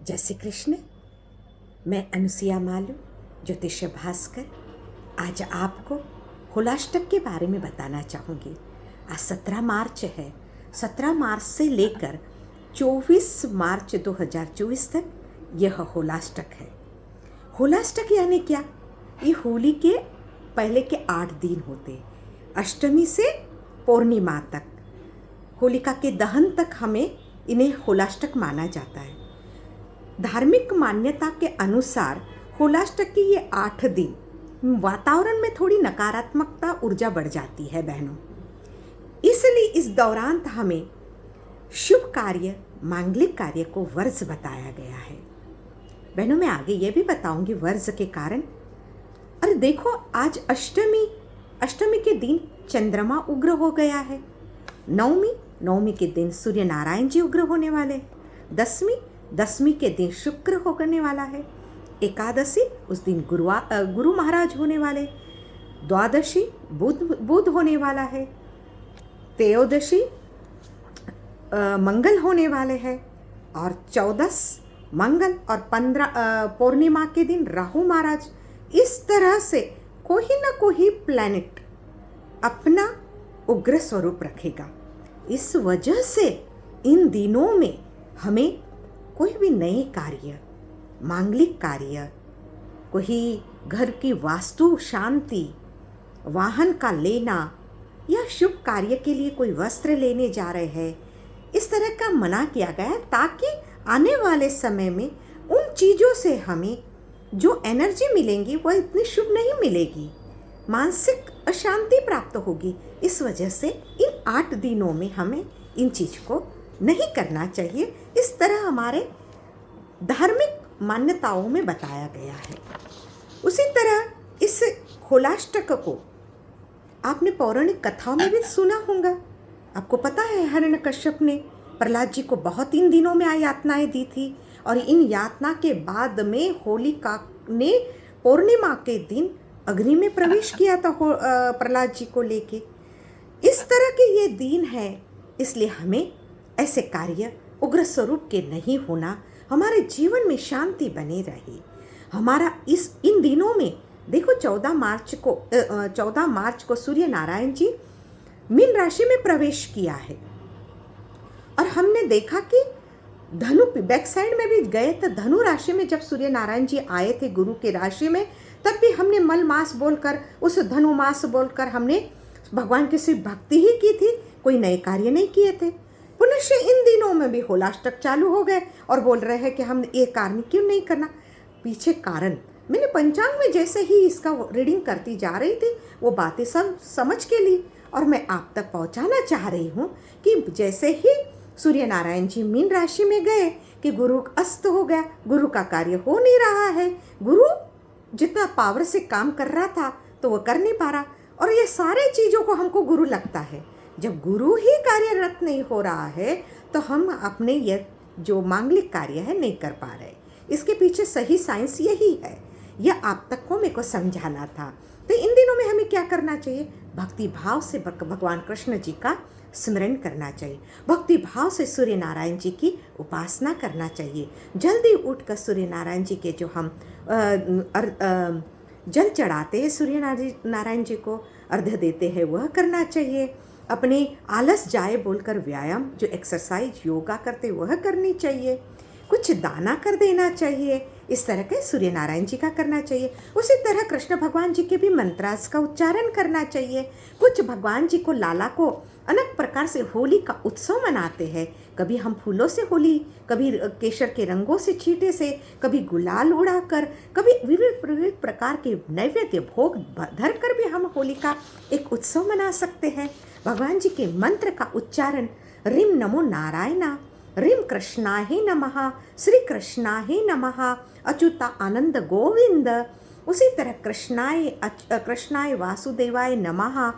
जय श्री कृष्ण। मैं अनुसुया मालू, ज्योतिष भास्कर, आज आपको होलाष्टक के बारे में बताना चाहूँगी। आज 17 मार्च है। 17 मार्च से लेकर 24 मार्च 2024 तक यह होलाष्टक है। होलाष्टक यानी क्या? ये होली के पहले के 8 दिन होते, अष्टमी से पूर्णिमा तक, होलिका के दहन तक हमें इन्हें होलाष्टक माना जाता है। धार्मिक मान्यता के अनुसार होलाष्टक के ये 8 दिन वातावरण में थोड़ी नकारात्मकता ऊर्जा बढ़ जाती है बहनों, इसलिए इस दौरान हमें शुभ कार्य, मांगलिक कार्य को वर्ज बताया गया है। बहनों, मैं आगे ये भी बताऊंगी वर्ज के कारण। अरे देखो, आज अष्टमी के दिन चंद्रमा उग्र हो गया है। नवमी के दिन सूर्य नारायण जी उग्र होने वाले हैं। दसवीं के दिन शुक्र होने वाला है। एकादशी उस दिन गुरु महाराज होने वाले। द्वादशी बुध होने वाला है। त्रयोदशी मंगल होने वाले हैं। और 14 मंगल और 15 पूर्णिमा के दिन राहु महाराज। इस तरह से कोई ना कोई प्लैनेट अपना उग्र स्वरूप रखेगा। इस वजह से इन दिनों में हमें कोई भी नए कार्य, मांगलिक कार्य, कोई घर की वास्तु शांति, वाहन का लेना या शुभ कार्य के लिए कोई वस्त्र लेने जा रहे हैं, इस तरह का मना किया गया है, ताकि आने वाले समय में उन चीज़ों से हमें जो एनर्जी मिलेंगी वह इतनी शुभ नहीं मिलेगी, मानसिक अशांति प्राप्त होगी। इस वजह से इन 8 दिनों में हमें इन चीज़ को नहीं करना चाहिए। इस तरह हमारे धार्मिक मान्यताओं में बताया गया है। उसी तरह इस होलाष्टक को आपने पौराणिक कथाओं में भी सुना होगा। आपको पता है, हिरण्यकश्यप ने प्रहलाद जी को बहुत इन दिनों में यातनाएं दी थी, और इन यातना के बाद में होलिका ने पूर्णिमा के दिन अग्नि में प्रवेश किया था प्रहलाद जी को लेके। इस तरह के ये दिन है, इसलिए हमें ऐसे कार्य उग्र स्वरूप के नहीं होना, हमारे जीवन में शांति बनी रहे। हमारा इन दिनों में देखो, 14 मार्च को सूर्य नारायण जी मीन राशि में प्रवेश किया है। और हमने देखा कि धनु बैक साइड में भी गए तो धनु राशि में जब सूर्य नारायण जी आए थे गुरु के राशि में, तब भी हमने मल मास बोलकर, उस धनु मास बोलकर हमने भगवान की सिर्फ भक्ति ही की थी, कोई नए कार्य नहीं किए थे। पुनश्च इन दिनों में भी होलाष्टक चालू हो गए और बोल रहे हैं कि हम ये कार्य क्यों नहीं करना। पीछे कारण मैंने पंचांग में जैसे ही इसका रीडिंग करती जा रही थी, वो बातें सब समझ के ली, और मैं आप तक पहुंचाना चाह रही हूँ कि जैसे ही सूर्य नारायण जी मीन राशि में गए कि गुरु अस्त हो गया, गुरु का कार्य हो नहीं रहा है, गुरु जितना पावर से काम कर रहा था तो वो कर नहीं पा रहा। और ये सारे चीज़ों को हमको गुरु लगता है। जब गुरु ही कार्यरत नहीं हो रहा है तो हम अपने ये जो मांगलिक कार्य है नहीं कर पा रहे। इसके पीछे सही साइंस यही है, यह आप तक को मेरे को समझाना था। तो इन दिनों में हमें क्या करना चाहिए? भक्ति भाव से भगवान कृष्ण जी का स्मरण करना चाहिए। भक्ति भाव से सूर्य नारायण जी की उपासना करना चाहिए। जल्दी उठकर सूर्य नारायण जी के जो हम जल चढ़ाते हैं, सूर्य नारायण जी को अर्घ्य देते हैं, वह करना चाहिए। अपने आलस जाए बोलकर व्यायाम, जो एक्सरसाइज योगा करते वह करनी चाहिए। कुछ दाना कर देना चाहिए। इस तरह के सूर्य नारायण जी का करना चाहिए। उसी तरह कृष्ण भगवान जी के भी मंत्रास का उच्चारण करना चाहिए। कुछ भगवान जी को, लाला को अनेक प्रकार से होली का उत्सव मनाते हैं। कभी हम फूलों से होली, कभी केसर के रंगों से, छींटे से, कभी गुलाल उड़ाकर, कभी विविध प्रकार के नैवेद्य भोग धर कर भी हम होली का एक उत्सव मना सकते हैं। भगवान जी के मंत्र का उच्चारण, रीम नमो नारायणा, रीम कृष्णाय नमः, श्री कृष्णाय नमः, अच्युता आनंद गोविंद। उसी तरह कृष्णाय वासुदेवाय नमः।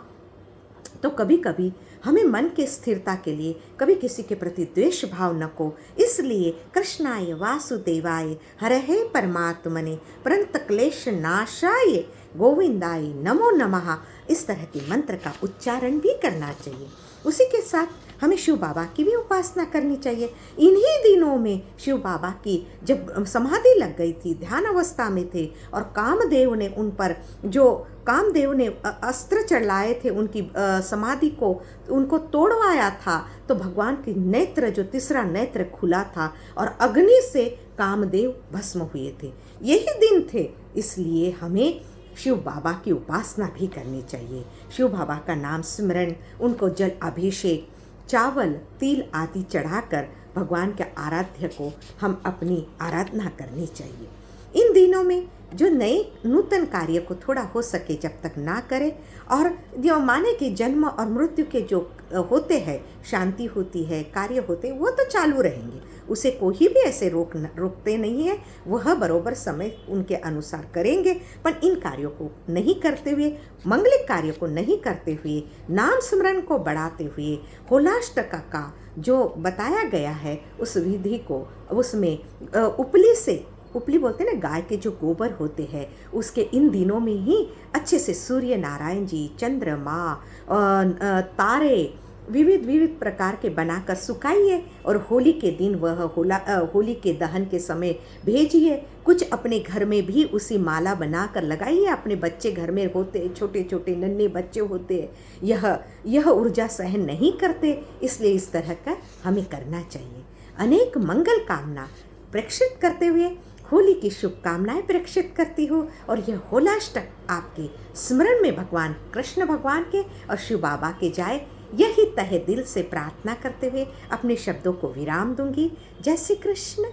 तो कभी कभी हमें मन के स्थिरता के लिए कभी किसी के प्रति द्वेष भाव न को, इसलिए कृष्णाय वासुदेवाय हरहे परमात्मने प्रणत क्लेश नाशाय गोविंदाय नमो नमः, इस तरह के मंत्र का उच्चारण भी करना चाहिए। उसी के साथ हमें शिव बाबा की भी उपासना करनी चाहिए। इन्हीं दिनों में शिव बाबा की जब समाधि लग गई थी, ध्यान अवस्था में थे और कामदेव ने उन पर जो कामदेव ने अस्त्र चलाए थे उनकी समाधि को, उनको तोड़वाया था, तो भगवान की नेत्र जो तीसरा नेत्र खुला था और अग्नि से कामदेव भस्म हुए थे। यही दिन थे, इसलिए हमें शिव बाबा की उपासना भी करनी चाहिए। शिव बाबा का नाम स्मरण, उनको जल अभिषेक, चावल तिल आदि चढ़ाकर भगवान के आराध्य को हम अपनी आराधना करनी चाहिए। इन दिनों में जो नए नूतन कार्य को थोड़ा हो सके जब तक ना करें, और जो माने कि जन्म और मृत्यु के जो होते हैं, शांति होती है, कार्य होते हैं, वो तो चालू रहेंगे, उसे कोई भी ऐसे रोकते नहीं है, वह बरोबर समय उनके अनुसार करेंगे। पर इन कार्यों को नहीं करते हुए, मंगलिक कार्य को नहीं करते हुए, नाम स्मरण को बढ़ाते हुए, होलाष्टक का जो बताया गया है उस विधि को, उसमें उपली से, उपली बोलते हैं ना, गाय के जो गोबर होते हैं, उसके इन दिनों में ही अच्छे से सूर्य नारायण जी, चंद्रमा, तारे, विविध विविध प्रकार के बनाकर सुखाइए और होली के दिन वह होली के दहन के समय भेजिए। कुछ अपने घर में भी उसी माला बनाकर लगाइए। अपने बच्चे घर में होते, छोटे छोटे नन्हे बच्चे होते, यह ऊर्जा सहन नहीं करते, इसलिए इस तरह का हमें करना चाहिए। अनेक मंगल कामना प्रेषित करते हुए होली की शुभकामनाएं प्रेषित करती हूँ, और यह होलाष्टक आपके स्मरण में भगवान कृष्ण भगवान के और शिव बाबा के जाए, यही तहे दिल से प्रार्थना करते हुए अपने शब्दों को विराम दूंगी। जय श्री कृष्ण।